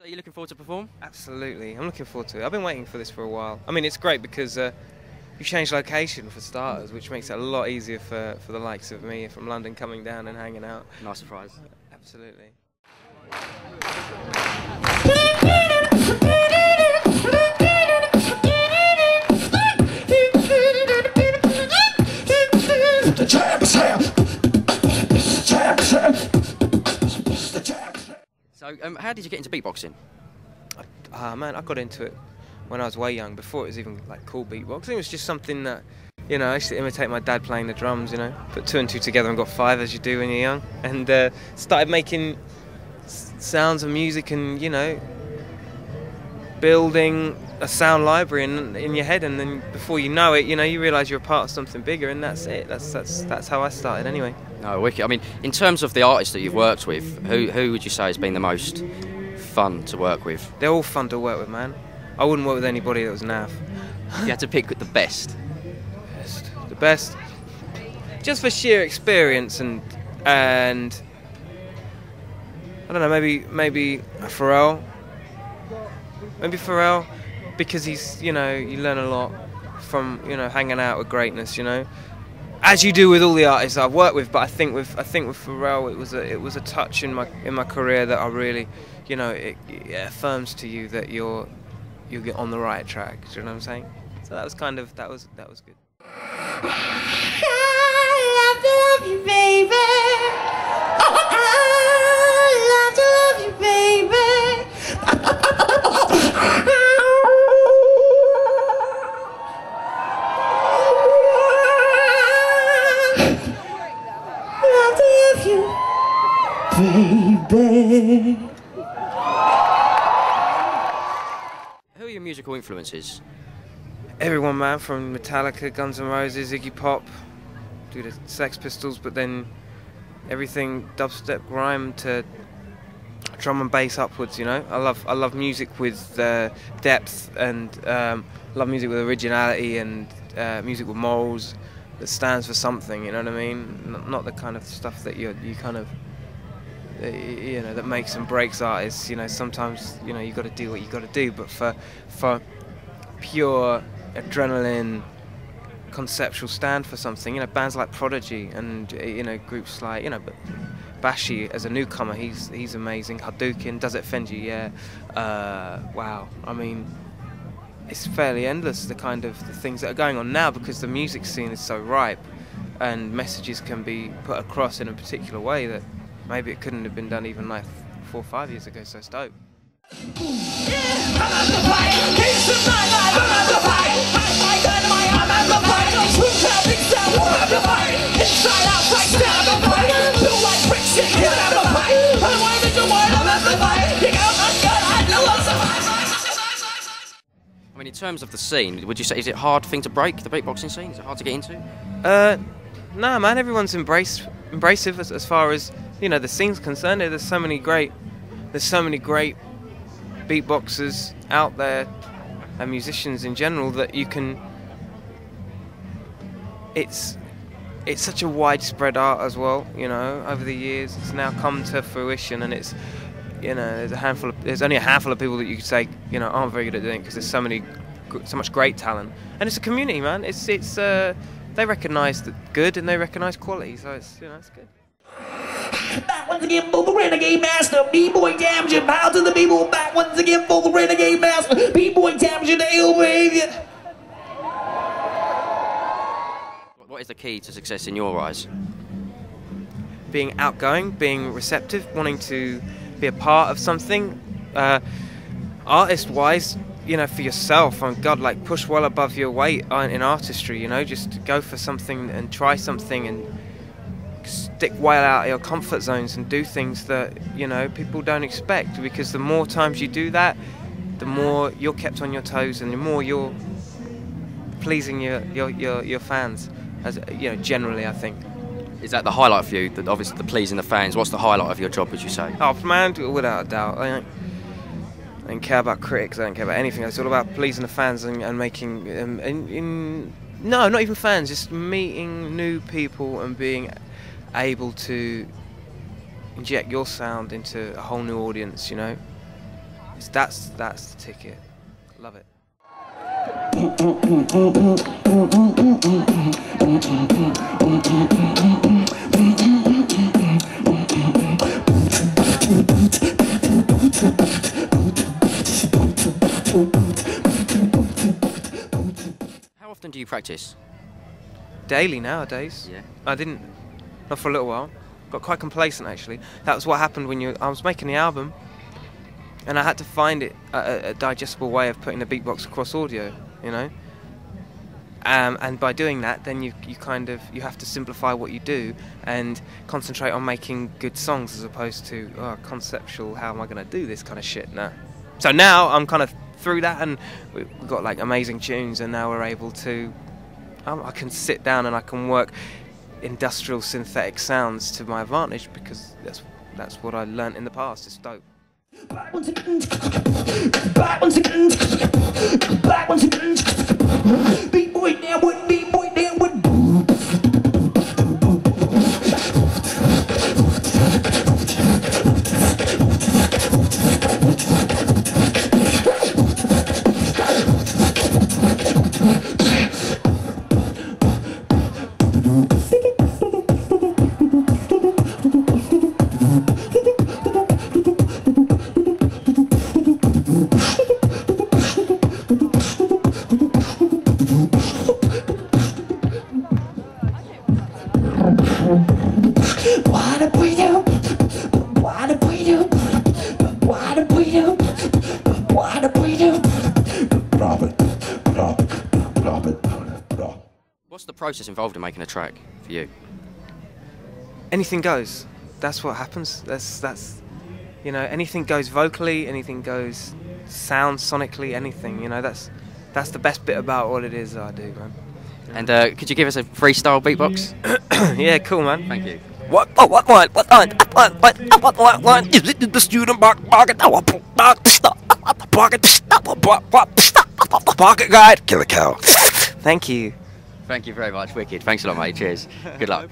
Are you looking forward to perform? Absolutely, I'm looking forward to it. I've been waiting for this for a while. I mean, it's great because you've changed location for starters, which makes it a lot easier for the likes of me from London coming down and hanging out. Nice surprise. Absolutely. So, how did you get into beatboxing? Man, I got into it when I was way young, before it was even like cool beatboxing. It was just something that, you know, I used to imitate my dad playing the drums, you know, put two and two together and got five, as you do when you're young, and started making sounds and music and, you know, building a sound library in your head, and then before you know it, you know, you realise you're a part of something bigger, and that's it. That's how I started anyway. No, wicked. I mean, in terms of the artists that you've worked with, who would you say has been the most fun to work with? They're all fun to work with, man. I wouldn't work with anybody that was naff. You had to pick the best. The best, just for sheer experience and I don't know, maybe Pharrell. Maybe Pharrell, because he's, you know, you learn a lot from, you know, hanging out with greatness, you know, as you do with all the artists I've worked with. But I think with Pharrell, it was a touch in my career that I really, you know, it affirms to you that you'll get on the right track. Do you know what I'm saying? So that was good. I love you, baby. I love you, baby. Baby. Who are your musical influences? Everyone, man, from Metallica, Guns N' Roses, Iggy Pop, do the Sex Pistols, but then everything dubstep, grime to drum and bass upwards. You know, I love music with depth, and love music with originality, and music with morals that stands for something. You know what I mean? Not the kind of stuff that you kind of, you know, that makes and breaks artists. You know, sometimes, you know, you got to do what you got to do, but for pure adrenaline, conceptual stand for something, you know, bands like Prodigy and, you know, groups like, you know, but Bashi as a newcomer, he's amazing. Hadouken, Does It Offend You? Yeah. Wow. I mean, it's fairly endless, the things that are going on now, because the music scene is so ripe and messages can be put across in a particular way that maybe it couldn't have been done even like 4 or 5 years ago. So it's dope. I mean, in terms of the scene, would you say, is it a hard thing to break, the beatboxing scene? Is it hard to get into? No, man, everyone's embracive as far as, you know, the scene's concerned. There's so many great beatboxers out there and musicians in general that you can. It's such a widespread art as well, you know. Over the years, it's now come to fruition, and it's, you know, there's only a handful of people that you could say, you know, aren't very good at doing it, because there's so much great talent, and it's a community, man. It's they recognise the good and they recognise quality, so it's, you know, it's good. Back once again for the Renegade Master, B-Boy Damage, bow to the people. Back once again for the Renegade Master, B-Boy Damage, the ill behavior. What is the key to success in your eyes? Being outgoing, being receptive, wanting to be a part of something. Artist-wise, you know, for yourself, on God, like, push well above your weight in artistry, you know, just go for something and try something and stick well out of your comfort zones and do things that, you know, people don't expect, because the more times you do that, the more you're kept on your toes and the more you're pleasing your fans, as you know, generally, I think. Is that the highlight for you? That obviously the pleasing the fans. What's the highlight of your job, would you say? Oh man, without a doubt. I don't care about critics. I don't care about anything. It's all about pleasing the fans and making no, not even fans, just meeting new people and being able to inject your sound into a whole new audience, you know. That's the ticket. Love it. How often do you practice? Daily nowadays. Yeah. I didn't, not for a little while. Got quite complacent actually. That was what happened when I was making the album, and I had to find a digestible way of putting the beatbox across audio, you know. And by doing that, then you have to simplify what you do and concentrate on making good songs as opposed to conceptual. How am I going to do this kind of shit now? So now I'm kind of through that, and we've got like amazing tunes, and now we're able to. I can sit down and I can work industrial synthetic sounds to my advantage because that's what I learnt in the past. It's dope. Back once again. Back once again. Back once again. B-boy downward, B-boy downward. What's the process involved in making a track for you? Anything goes. That's what happens. That's you know, anything goes vocally, anything goes sound sonically, anything. You know, that's the best bit about what it is that I do, man. And could you give us a freestyle beatbox? Yeah, cool, man. Thank you. What is it the student pocket guide? Killa Kela. Thank you. Thank you very much, wicked. Thanks a lot, mate. Cheers. Good luck.